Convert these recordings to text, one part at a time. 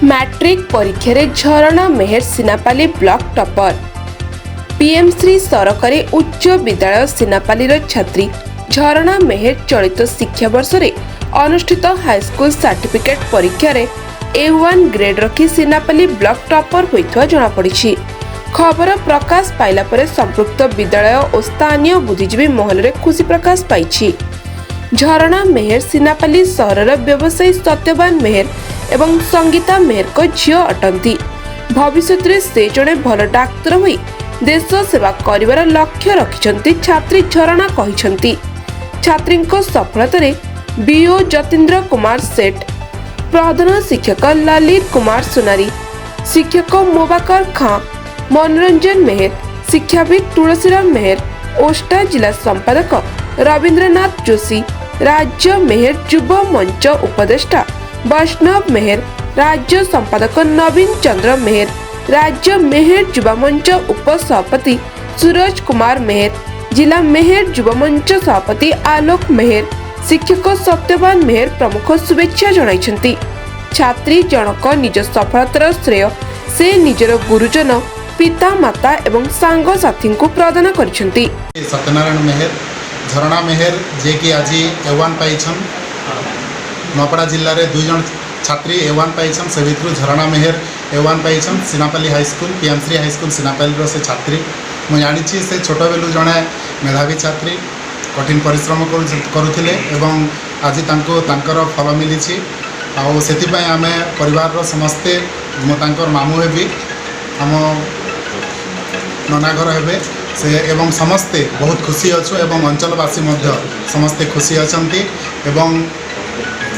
Matric परीक्षा रे Jharana Mehar Sinapali block topper. PM Shri सरकारी उच्च विद्यालय सिनापाली छात्री झरणा मेहर चलित शिक्षा वर्ष रे अनुष्ठित हाईस्कूल सर्टिफिकेट परीक्षा रे A1 ग्रेड रखी सिनापाली ब्लॉक टॉपर होइथवा जणा पड़िछि। खबर प्रकाश पाइला परे संपृक्त विद्यालय और स्थानीय बुद्धिजीवी महल रे खुशी प्रकाश पाइछि। झरणा मेहर सिनापाली सहरर व्यवसायी सत्यवान मेहर एवं संगीता मेहर को झियो अटंती। भविष्य में से जड़े भल डाक्तर होई देश सेवा करिवार लक्ष्य रखिछंती छात्री झरणा कहिछंती। छात्री सफलता रे बीओ जतीन्द्र कुमार सेठ, प्रधान शिक्षक ललित कुमार सुनारी, शिक्षक मोबाकर खां, मनोरंजन मेहर, शिक्षाविद तुलसीराम मेहर, ओस्टा जिला संपादक रविंद्रनाथ जोशी, राज्य मेहर युव मंच उपदेष्टा वैष्णव मेहर, राज्य संपादक नवीन चंद्र मेहर, राज्य मेहर युवा मंच उपसभापति सूरज कुमार मेहर, जिला मेहर युवा मंच सभापति आलोक मेहर, शिक्षक सत्यवान मेहर प्रमुख शुभेच्छा जणाइछंती। छात्री जनक निज सफलतार श्रेय से निजर गुरुजन, पिता माता एवं सांग साथी को प्रदान करिसेंती। सत्यनारायण मेहर, झरणा मेहर जे कि आज A1 पाइछन। नौपड़ा जिल्ला रे दुई जन छात्री A1 पाइछन। से भितर झरणा मेहर A1 पाइछन। Sinapali high school PM Shri high school Sinapali से छात्री मु जानी से छोट बेलू जड़े मेधावी छात्री कठिन परिश्रम करुले एवं आज तांकर फल मिली। आउ आम परिवार समस्ते मामू हेबी आम नना घर हेबे से एवं समस्ते बहुत खुशी अच्छु एवं अंचलवासी समस्ते खुशी अछंती। एवं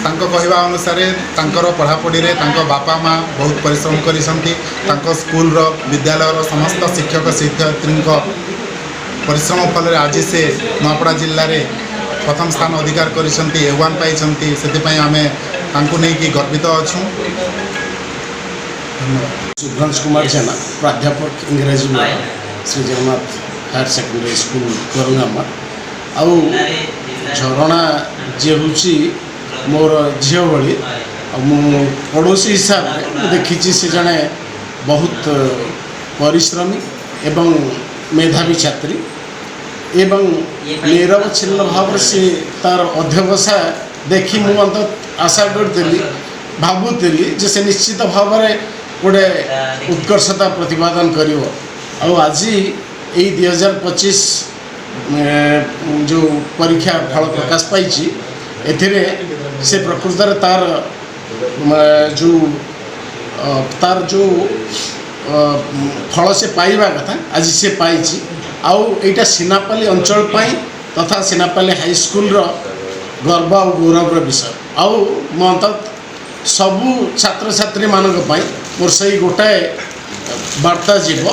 तांको कहवा अनुसार तांकर पढ़ापढ़ी रे तांको बापा माँ बहुत परिश्रम करिसंती। तांको स्कूल रो विद्यालय रो समस्त शिक्षक शिक्षयित्री परिश्रम फल आज से नौपड़ा जिल्ला रे प्रथम स्थान अधिकार करिसंती, A1 पाइसंती। से आमे तांको नै कि गर्वित अछु। सुभ्रांश कुमार जेना, प्राध्यापक इंग्रेजी Shri Jagannath higher secondary school Karangama. आउ झरणा जे होची मोर झील भली मु पड़ोसी हिसाब से देखी से जड़े बहुत परिश्रमी एवं मेधावी छात्री एवं निरवच्छिन्न भाव से तार अध्यवसाय देखी मुझे आशा करी भावुली जे से निश्चित भाव में गोटे उत्कर्षता प्रतिपादन कर। आज यही 2025 जो परीक्षा फल प्रकाश पाई एथिरे से प्रकृत तार जो फल से पाइबा कथा आज से पाई। आउ एटा सिनापाली अंचल तथा सिनापाली हाईस्कूल गर्व और गौरव विषय। आउ अंत सबू छात्र छात्री मानक मोर से गोटाए वार्ता जीव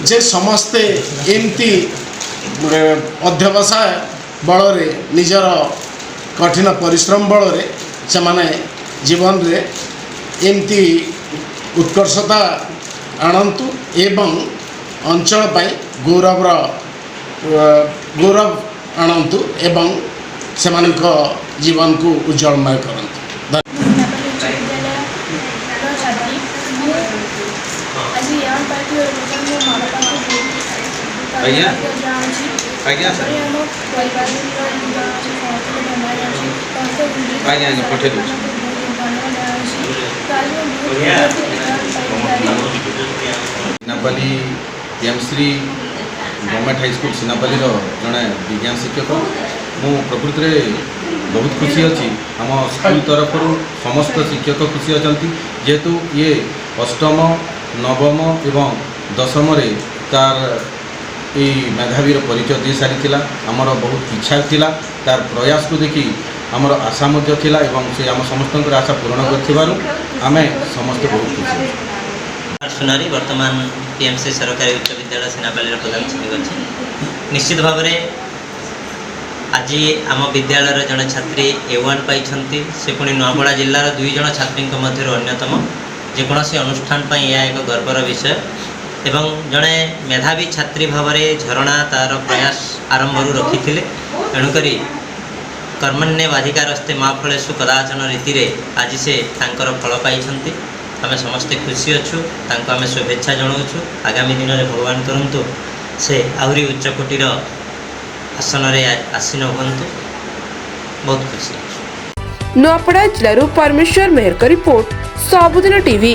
जे समस्ते एमती अध्यवसाय बल निजर कठिन परिश्रम बल से माने जीवन रे एमती उत्कर्षता आणंतु एवं अंचल पाई गौरव आणंतु एवं से जीवन को उज्जवलमय करंतु। सिनापाली पीएमश्री गवर्नमेंट हाईस्कूल सिनापाली जड़े विज्ञान शिक्षक मु प्रकृति में बहुत खुशी अच्छी। आम स्कूल तरफ समस्त शिक्षक खुशी अच्छा जेहेतु ये अष्टम नवम एवं दशम तार मेधावी परिचय दे सारी आमर बहुत इच्छा थिला। तार प्रयास को देखी आमर आशा थिला एवं से आम समस्त आशा पूरण कर आमे समस्त बहुत खुशी। सुनारी वर्तमान पीएमसी सरकारी उच्च विद्यालय सिनापाली प्रधान शिक्षक अच्छी। निश्चित भाव में आज आम विद्यालय जड़े छात्री A1 पाई से पुणी नौपड़ा जिलार दुई जन छात्री मध्य अन्यतम। जेकोसी अनुष्ठान यह एक गर्वर विषय एवं जड़े मेधावी छात्री भाव में झरणा तार प्रयास आरंभ रखी थे। तेणुक कर्मण्येवाधिकारस्ते माँ फलेषु कदाचन रीति आज से फल पाई। आमे समस्ते खुशी अच्छु तांको आमे शुभेच्छा जनाऊँ। आगामी दिन में भगवान करंतु से आहरी उच्च कोटीर आसन आसीन हुंतु। बहुत खुशी। नुआपड़ा जिलूर परमेश्वर मेहर का रिपोर्ट सबुदिन टीवी।